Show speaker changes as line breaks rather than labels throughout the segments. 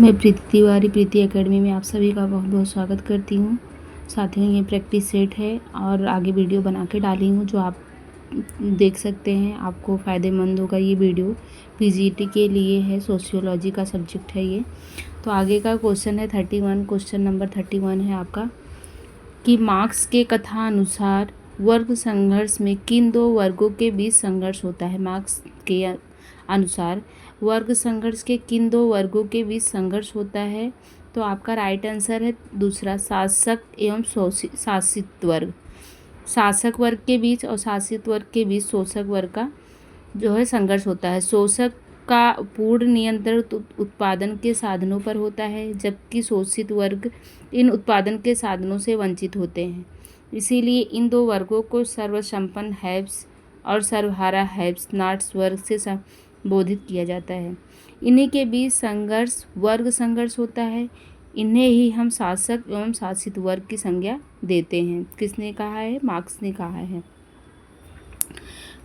मैं प्रीति तिवारी प्रीति एकेडमी में आप सभी का बहुत बहुत स्वागत करती हूँ। साथियों, ये प्रैक्टिस सेट है और आगे वीडियो बना के डाली हूँ जो आप देख सकते हैं। आपको फ़ायदेमंद होगा ये वीडियो। पीजीटी के लिए है, सोशियोलॉजी का सब्जेक्ट है ये। तो आगे का क्वेश्चन है 31। क्वेश्चन नंबर 31 है आपका कि मार्क्स के कथा अनुसार वर्ग संघर्ष में किन दो वर्गों के बीच संघर्ष होता है। मार्क्स के अनुसार वर्ग संघर्ष के किन दो वर्गों के बीच संघर्ष होता है। तो आपका राइट आंसर है दूसरा, शासक एवं शासित वर्ग। शासक वर्ग के बीच और शासित वर्ग के बीच शोषक वर्ग का जो है संघर्ष होता है। शोषक का पूर्ण नियंत्रण उत्पादन के साधनों पर होता है, जबकि शोषित वर्ग इन उत्पादन के साधनों से वंचित होते हैं। इसीलिए इन दो वर्गों को सर्वसंपन्न हैव्स और सर्वहारा हैव्स नॉट्स वर्ग से संबोधित किया जाता है। इन्हीं के बीच संघर्ष वर्ग संघर्ष होता है। इन्हें ही हम शासक एवं शासित वर्ग की संज्ञा देते हैं। किसने कहा है? मार्क्स ने कहा है।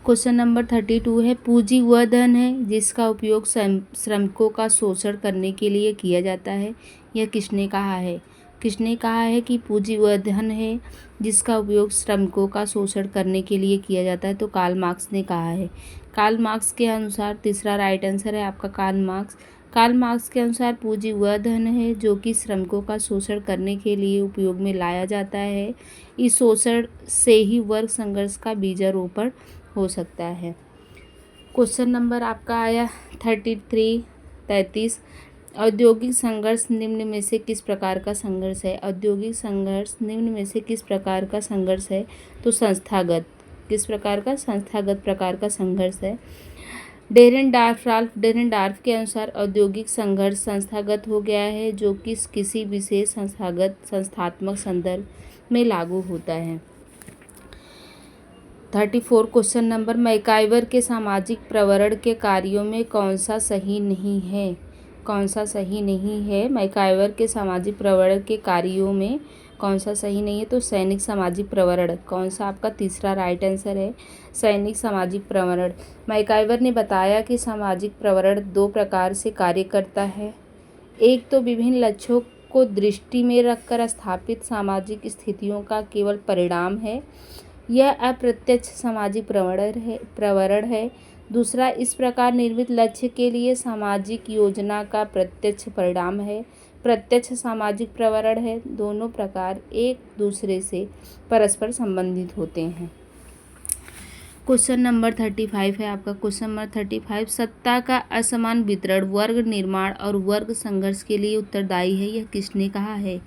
क्वेश्चन नंबर 32 है, पूंजी वह धन है जिसका उपयोग श्रमिकों का शोषण करने के लिए किया जाता है। यह किसने कहा है? किसने कहा है कि पूंजी वह धन है जिसका उपयोग श्रमिकों का शोषण करने के लिए किया जाता है? तो कार्ल मार्क्स ने कहा है। कार्ल मार्क्स के अनुसार तीसरा राइट आंसर है आपका कार्ल मार्क्स। कार्ल मार्क्स के अनुसार पूंजी वह धन है जो कि श्रमिकों का शोषण करने के लिए उपयोग में लाया जाता है। इस शोषण से ही वर्ग संघर्ष का बीजारोपण हो सकता है। क्वेश्चन नंबर आपका आया 33। औद्योगिक संघर्ष निम्न में से किस प्रकार का संघर्ष है? औद्योगिक संघर्ष निम्न में से किस प्रकार का संघर्ष है? तो संस्थागत। किस प्रकार का? संस्थागत प्रकार का संघर्ष है। राल्फ डेरेनडार्फ के अनुसार औद्योगिक संघर्ष संस्थागत हो गया है, जो कि किसी विशेष संस्थात्मक संदर्भ में लागू होता है। 34 क्वेश्चन नंबर, मैकाइवर के सामाजिक प्रवरण के कार्यों में कौन सा सही नहीं है? कौन सा सही नहीं है? मैकाइवर के सामाजिक प्रवरण के कार्यों में कौन सा सही नहीं है? तो सैनिक सामाजिक प्रवरण। कौन सा? आपका तीसरा राइट आंसर है सैनिक सामाजिक प्रवरण। मैकाइवर ने बताया कि सामाजिक प्रवरण दो प्रकार से कार्य करता है। एक तो विभिन्न लक्ष्यों को दृष्टि में रखकर स्थापित सामाजिक स्थितियों का केवल परिणाम है, यह अप्रत्यक्ष सामाजिक प्रवरण है। दूसरा, इस प्रकार निर्मित लक्ष्य के लिए सामाजिक योजना का प्रत्यक्ष परिणाम है, प्रत्यक्ष सामाजिक प्रवरण है। दोनों प्रकार एक दूसरे से परस्पर संबंधित होते हैं। क्वेश्चन नंबर 35 है आपका। क्वेश्चन नंबर 35, सत्ता का असमान वितरण वर्ग निर्माण और वर्ग संघर्ष के लिए उत्तरदायी है। यह किसने कहा है?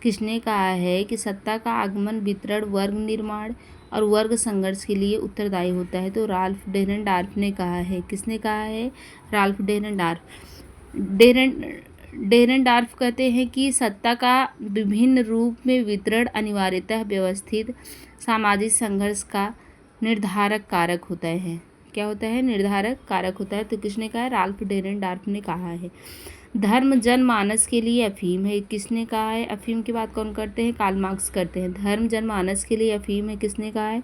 किसने कहा है कि सत्ता का आगमन वितरण वर्ग निर्माण और वर्ग संघर्ष के लिए उत्तरदायी होता है? तो राल्फ डेरेनडार्फ ने कहा है। किसने कहा है? राल्फ डेरेनडार्फ। डेरेनडार्फ कहते हैं कि सत्ता का विभिन्न रूप में वितरण अनिवार्यतः व्यवस्थित सामाजिक संघर्ष का निर्धारक कारक होता है। क्या होता है? निर्धारक कारक होता है। तो किसने कहा है? राल्फ डेरेनडार्फ ने कहा है। धर्म जनमानस के लिए अफीम है। किसने कहा है? अफीम की बात कौन करते हैं? कार्ल मार्क्स करते हैं। धर्म जनमानस के लिए अफीम है, किसने कहा है?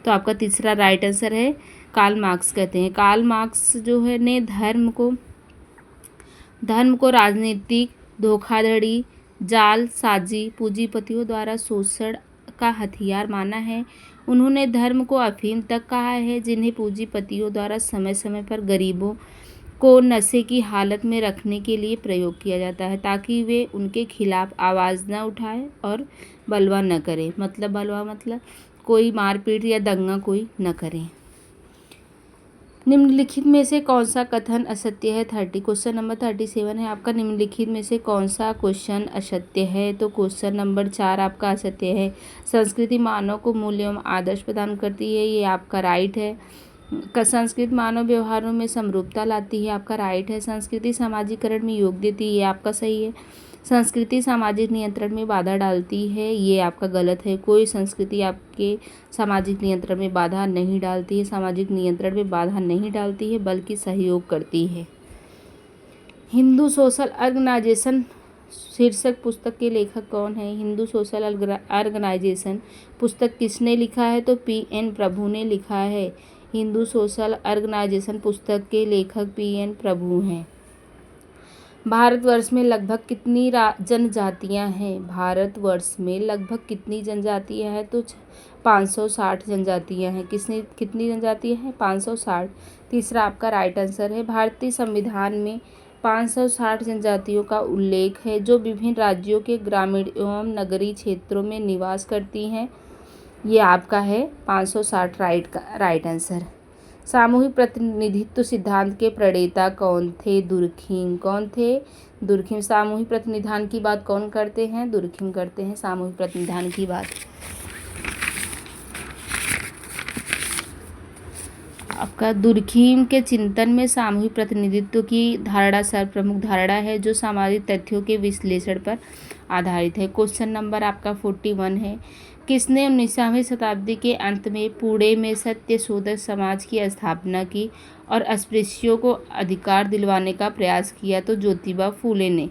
तो आपका तीसरा राइट आंसर है कार्ल मार्क्स कहते हैं। कार्ल मार्क्स जो है ने धर्म को राजनीतिक धोखाधड़ी, जालसाजी, पूंजीपतियों द्वारा शोषण का हथियार माना है। उन्होंने धर्म को अफीम तक कहा है, जिन्हें पूंजीपतियों द्वारा समय समय पर गरीबों को नशे की हालत में रखने के लिए प्रयोग किया जाता है, ताकि वे उनके खिलाफ आवाज़ न उठाएं और बलवा न करें। बलवा मतलब कोई मारपीट या दंगा कोई न करें। निम्नलिखित में से कौन सा कथन असत्य है? क्वेश्चन नंबर 37 है आपका। निम्नलिखित में से कौन सा क्वेश्चन असत्य है? तो क्वेश्चन नंबर 4 आपका असत्य है। संस्कृति मानव को मूल्य एवं आदर्श प्रदान करती है, ये आपका राइट है। संस्कृति मानव व्यवहारों में समरूपता लाती है, आपका राइट है। संस्कृति सामाजिकरण में योग देती है, ये आपका सही है। संस्कृति सामाजिक नियंत्रण में बाधा डालती है, ये आपका गलत है। कोई संस्कृति आपके सामाजिक नियंत्रण में बाधा नहीं डालती है, सामाजिक नियंत्रण में बाधा नहीं डालती है, बल्कि सहयोग करती है। हिंदू सोशल ऑर्गेनाइजेशन शीर्षक पुस्तक के लेखक कौन है? हिंदू सोशल ऑर्गेनाइजेशन पुस्तक किसने लिखा है? तो P.N. प्रभु ने लिखा है। हिंदू सोशल ऑर्गेनाइजेशन पुस्तक के लेखक P.N. प्रभु हैं। भारतवर्ष में लगभग कितनी जनजातियाँ हैं? भारतवर्ष में लगभग कितनी जनजातियाँ हैं? तो 560 जनजातियाँ हैं। कितनी जनजातियाँ हैं? 560। तीसरा आपका राइट आंसर है। भारतीय संविधान में 560 जनजातियों का उल्लेख है जो विभिन्न राज्यों के ग्रामीण एवं नगरीय क्षेत्रों में निवास करती हैं। ये आपका है 560 राइट आंसर। सामूहिक प्रतिनिधित्व सिद्धांत के प्रणेता कौन थे? दुर्खिम। कौन थे? दुर्खिम। सामूहिक प्रतिनिधान की बात कौन करते हैं? दुर्खिम करते हैं सामूहिक प्रतिनिधान की बात। आपका दुर्खिम के चिंतन में सामूहिक प्रतिनिधित्व की धारणा सर्वप्रमुख धारणा है जो सामाजिक तथ्यों के विश्लेषण पर आधारित है। क्वेश्चन नंबर आपका 41 है। किसने 19वीं शताब्दी के अंत में पुणे में सत्यशोधक समाज की स्थापना की और अस्पृश्यों को अधिकार दिलवाने का प्रयास किया? तो ज्योतिबा फूले ने।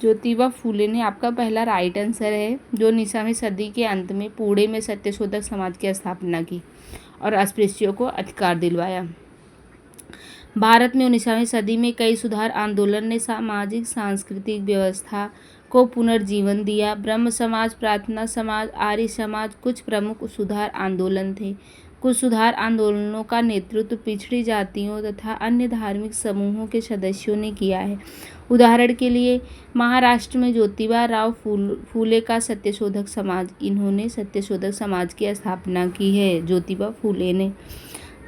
ज्योतिबा फूले ने आपका पहला राइट आंसर है, जो 19वीं सदी के अंत में पुणे में सत्यशोधक समाज की स्थापना की और अस्पृश्यों को अधिकार दिलवाया। भारत में 19वीं सदी में कई सुधार आंदोलन ने सामाजिक सांस्कृतिक व्यवस्था को पुनर्जीवन दिया। ब्रह्म समाज, प्रार्थना समाज, आर्य समाज कुछ प्रमुख सुधार आंदोलन थे। कुछ सुधार आंदोलनों का नेतृत्व पिछड़ी जातियों तथा अन्य धार्मिक समूहों के सदस्यों ने किया है। उदाहरण के लिए महाराष्ट्र में ज्योतिबा राव फूले का सत्यशोधक समाज, इन्होंने सत्यशोधक समाज की स्थापना की है, ज्योतिबा फूले ने।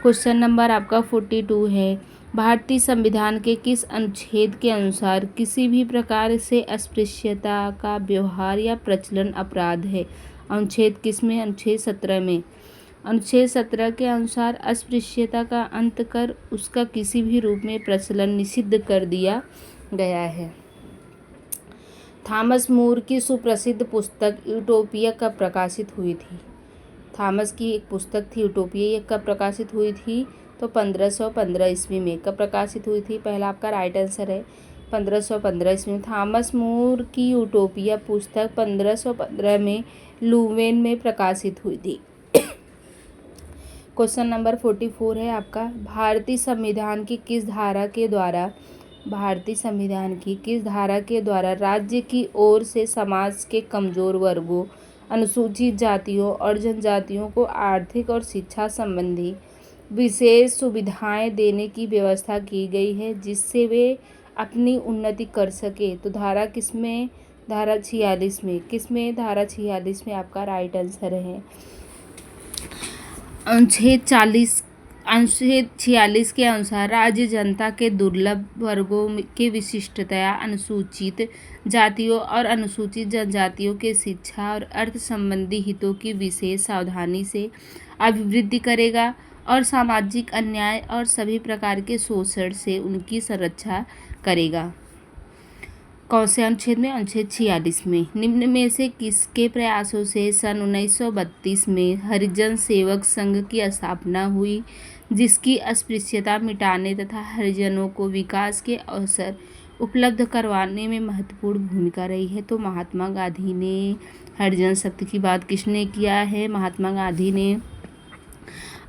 क्वेश्चन नंबर आपका 42 है। भारतीय संविधान के किस अनुच्छेद के अनुसार किसी भी प्रकार से अस्पृश्यता का व्यवहार या प्रचलन अपराध है? अनुच्छेद किस में? अनुच्छेद 17 में। अनुच्छेद 17 के अनुसार अस्पृश्यता का अंत कर उसका किसी भी रूप में प्रचलन निषिद्ध कर दिया गया है। थॉमस मूर की सुप्रसिद्ध पुस्तक यूटोपिया कब प्रकाशित हुई थी? थॉमस की एक पुस्तक थी यूटोपिया, ये कब प्रकाशित हुई थी? तो 1515 ईस्वी में। कब प्रकाशित हुई थी? पहला आपका राइट आंसर है 1515 ईस्वी में। थॉमस मूर की यूटोपिया पुस्तक 1515 में लुवेन में प्रकाशित हुई थी। क्वेश्चन नंबर 44 है आपका। भारतीय संविधान की किस धारा के द्वारा राज्य की ओर से समाज के कमजोर वर्गों, अनुसूचित जातियों और जनजातियों को आर्थिक और शिक्षा संबंधी विशेष सुविधाएं देने की व्यवस्था की गई है जिससे वे अपनी उन्नति कर सके? तो धारा किसमें? धारा 46 में। किसमें? धारा 46 में आपका राइट आंसर है। अनुच्छेद 46 के अनुसार राज्य जनता के दुर्लभ वर्गों के विशिष्टतया अनुसूचित जातियों और अनुसूचित जनजातियों के शिक्षा और अर्थ संबंधी हितों की विशेष सावधानी से अभिवृद्धि करेगा और सामाजिक अन्याय और सभी प्रकार के शोषण से उनकी संरक्षा करेगा। कौन से अनुच्छेद में? अनुच्छेद 46 में। निम्न में से किसके प्रयासों से सन 1932 में हरिजन सेवक संघ की स्थापना हुई जिसकी अस्पृश्यता मिटाने तथा हरिजनों को विकास के अवसर उपलब्ध करवाने में महत्वपूर्ण भूमिका रही है? तो महात्मा गांधी ने। हरिजन शब्द की बात किसने किया है? महात्मा गांधी ने।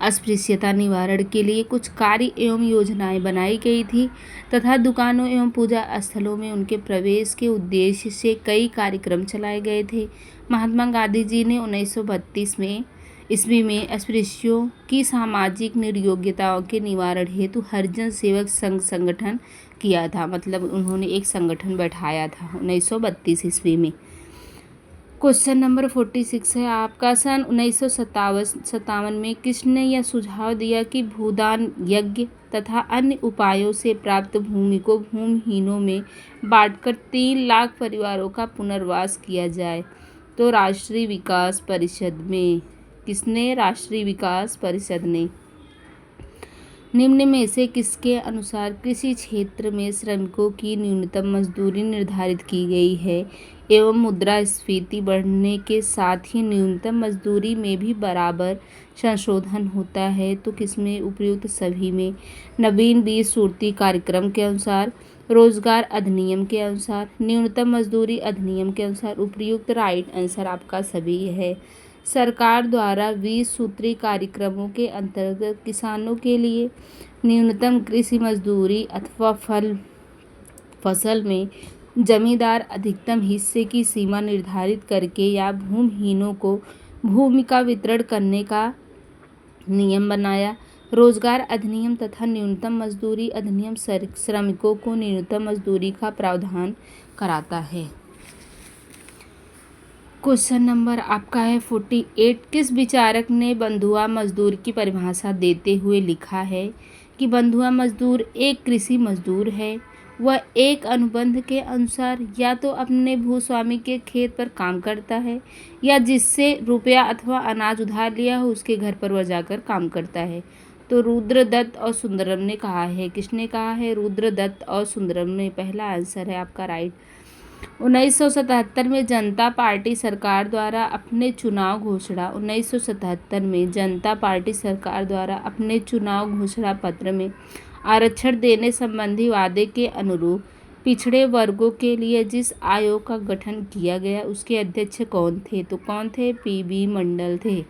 अस्पृश्यता निवारण के लिए कुछ कार्य एवं योजनाएं बनाई गई थी तथा दुकानों एवं पूजा स्थलों में उनके प्रवेश के उद्देश्य से कई कार्यक्रम चलाए गए थे। महात्मा गांधी जी ने 1932 ईस्वी में अस्पृश्यों की सामाजिक निर्योग्यताओं के निवारण हेतु हरिजन सेवक संघ संगठन किया था, मतलब उन्होंने एक संगठन बैठाया था 1932 ईस्वी में। क्वेश्चन नंबर 46 है आपका। सन 1957 में किसने यह सुझाव दिया कि भूदान यज्ञ तथा अन्य उपायों से प्राप्त भूमि को भूमिहीनों में बांटकर 3 लाख परिवारों का पुनर्वास किया जाए? तो राष्ट्रीय विकास परिषद में। किसने? राष्ट्रीय विकास परिषद ने। निम्न में से किसके अनुसार कृषि क्षेत्र में श्रमिकों की न्यूनतम मजदूरी निर्धारित की गई है एवं मुद्रास्फीति बढ़ने के साथ ही न्यूनतम मजदूरी में भी बराबर संशोधन होता है? तो किसमें? उपयुक्त सभी में। नवीन बीज सूर्ति कार्यक्रम के अनुसार, रोजगार अधिनियम के अनुसार, न्यूनतम मजदूरी अधिनियम के अनुसार। उपयुक्त राइट आंसर आपका सभी है। सरकार द्वारा 20 सूत्री कार्यक्रमों के अंतर्गत किसानों के लिए न्यूनतम कृषि मजदूरी अथवा फल फसल में जमींदार अधिकतम हिस्से की सीमा निर्धारित करके या भूमिहीनों को भूमि का वितरण करने का नियम बनाया। रोजगार अधिनियम तथा न्यूनतम मजदूरी अधिनियम श्रमिकों को न्यूनतम मजदूरी का प्रावधान कराता है। क्वेश्चन नंबर आपका है 48। किस विचारक ने बंधुआ मजदूर की परिभाषा देते हुए लिखा है कि बंधुआ मजदूर एक कृषि मजदूर है। वह एक अनुबंध के अनुसार या तो अपने भूस्वामी के खेत पर काम करता है या जिससे रुपया अथवा अनाज उधार लिया हो उसके घर पर वह जाकर काम करता है। तो रुद्रदत्त और सुंदरम ने कहा है। किसने कहा है? रुद्रदत्त और सुंदरम ने। पहला आंसर है आपका राइट। 1977 में जनता पार्टी सरकार द्वारा अपने चुनाव घोषणा पत्र में आरक्षण देने संबंधी वादे के अनुरूप पिछड़े वर्गों के लिए जिस आयोग का गठन किया गया उसके अध्यक्ष कौन थे? तो कौन थे? पीबी मंडल थे।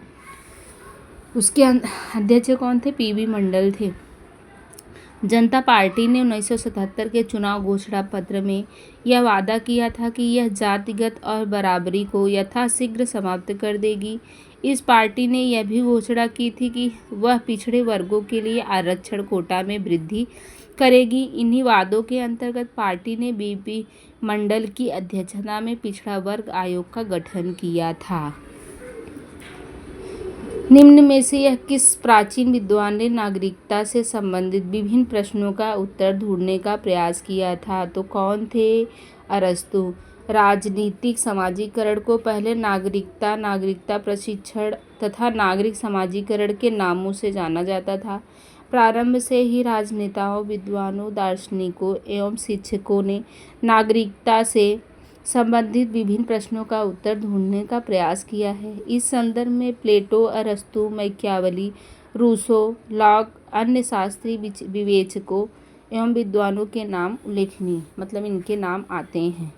उसके अध्यक्ष कौन थे? पीबी मंडल थे। जनता पार्टी ने 1977 के चुनाव घोषणा पत्र में यह वादा किया था कि यह जातिगत और बराबरी को यथाशीघ्र समाप्त कर देगी। इस पार्टी ने यह भी घोषणा की थी कि वह पिछड़े वर्गों के लिए आरक्षण कोटा में वृद्धि करेगी। इन्हीं वादों के अंतर्गत पार्टी ने बीपी मंडल की अध्यक्षता में पिछड़ा वर्ग आयोग का गठन किया था। निम्न में से यह किस प्राचीन विद्वान ने नागरिकता से संबंधित विभिन्न प्रश्नों का उत्तर ढूंढने का प्रयास किया था? तो कौन थे? अरस्तु। राजनीतिक समाजीकरण को पहले नागरिकता प्रशिक्षण तथा नागरिक समाजीकरण के नामों से जाना जाता था। प्रारंभ से ही राजनेताओं, विद्वानों, दार्शनिकों एवं शिक्षकों ने नागरिकता से संबंधित विभिन्न प्रश्नों का उत्तर ढूंढने का प्रयास किया है। इस संदर्भ में प्लेटो, अरस्तु, मैकियावली, रूसो, लॉक, अन्य शास्त्रीय विवेचकों एवं विद्वानों के नाम उल्लेखनीय इनके नाम आते हैं।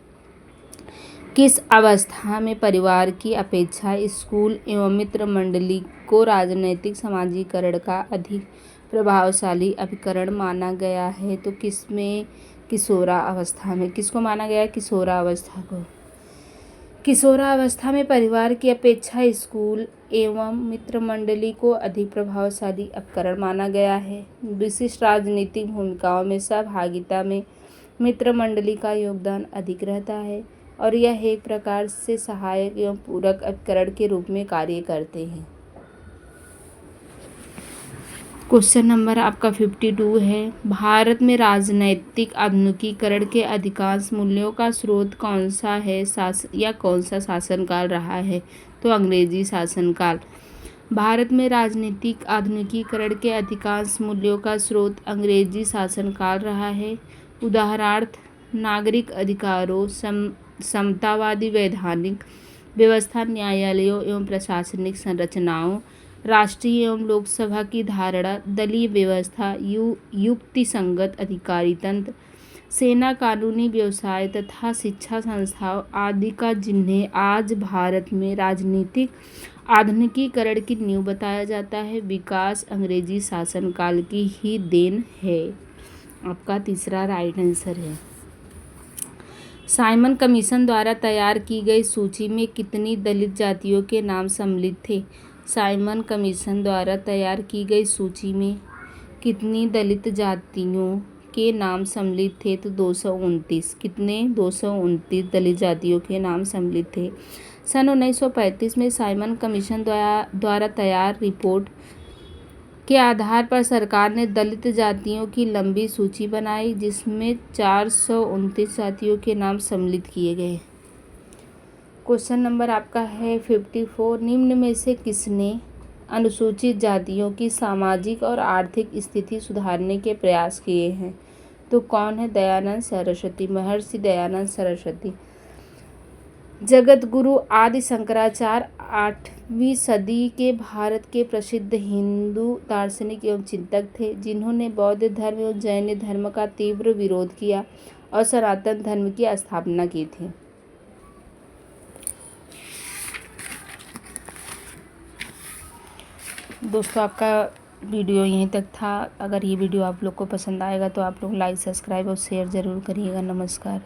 किस अवस्था में परिवार की अपेक्षा स्कूल एवं मित्र मंडली को राजनैतिक समाजीकरण का अधिक प्रभावशाली अभिकरण माना गया है? तो किसमें? किशोरावस्था में। किसको माना गया? किशोरावस्था को। किशोरावस्था में परिवार की अपेक्षा स्कूल एवं मित्र मंडली को अधिक प्रभावशाली उपकरण माना गया है। विशिष्ट राजनीतिक भूमिकाओं में सहभागिता में मित्र मंडली का योगदान अधिक रहता है और यह एक प्रकार से सहायक एवं पूरक उपकरण के रूप में कार्य करते हैं। क्वेश्चन नंबर आपका 52 है। भारत में राजनैतिक आधुनिकीकरण के अधिकांश मूल्यों का स्रोत कौन सा है कौन सा शासनकाल रहा है? तो अंग्रेजी शासनकाल। भारत में राजनीतिक आधुनिकीकरण के अधिकांश मूल्यों का स्रोत अंग्रेजी शासनकाल रहा है। उदाहरणार्थ नागरिक अधिकारों, समतावादी वैधानिक व्यवस्था, न्यायालयों एवं प्रशासनिक संरचनाओं, राष्ट्रीय एवं लोकसभा की धारणा, दलीय व्यवस्था, युक्तिसंगत अधिकारी तंत्र, सेना, कानूनी व्यवसाय तथा शिक्षा संस्थाओं आदि का जिन्हें आज भारत में राजनीतिक आधुनिकीकरण की नींव बताया जाता है, विकास अंग्रेजी शासनकाल की ही देन है। आपका तीसरा राइट आंसर है। साइमन कमीशन द्वारा तैयार की गई सूची में कितनी दलित जातियों के नाम सम्मिलित थे? साइमन कमीशन द्वारा तैयार की गई सूची में कितनी दलित जातियों के नाम सम्मिलित थे? तो 229। कितने? 229 दलित जातियों के नाम सम्मिलित थे। सन 1935 में साइमन कमीशन द्वारा तैयार रिपोर्ट के आधार पर सरकार ने दलित जातियों की लंबी सूची बनाई जिसमें 429 जातियों के नाम सम्मिलित किए गए। क्वेश्चन नंबर आपका है 54। निम्न में से किसने अनुसूचित जातियों की सामाजिक और आर्थिक स्थिति सुधारने के प्रयास किए हैं? तो कौन है? दयानंद सरस्वती। महर्षि दयानंद सरस्वती जगत गुरु आदि शंकराचार्य 8वीं सदी के भारत के प्रसिद्ध हिंदू दार्शनिक एवं चिंतक थे जिन्होंने बौद्ध धर्म एवं जैन धर्म का तीव्र विरोध किया और सनातन धर्म की स्थापना की थी। दोस्तों आपका वीडियो यहीं तक था। अगर ये वीडियो आप लोग को पसंद आएगा तो आप लोग लाइक, सब्सक्राइब और शेयर ज़रूर करिएगा। नमस्कार।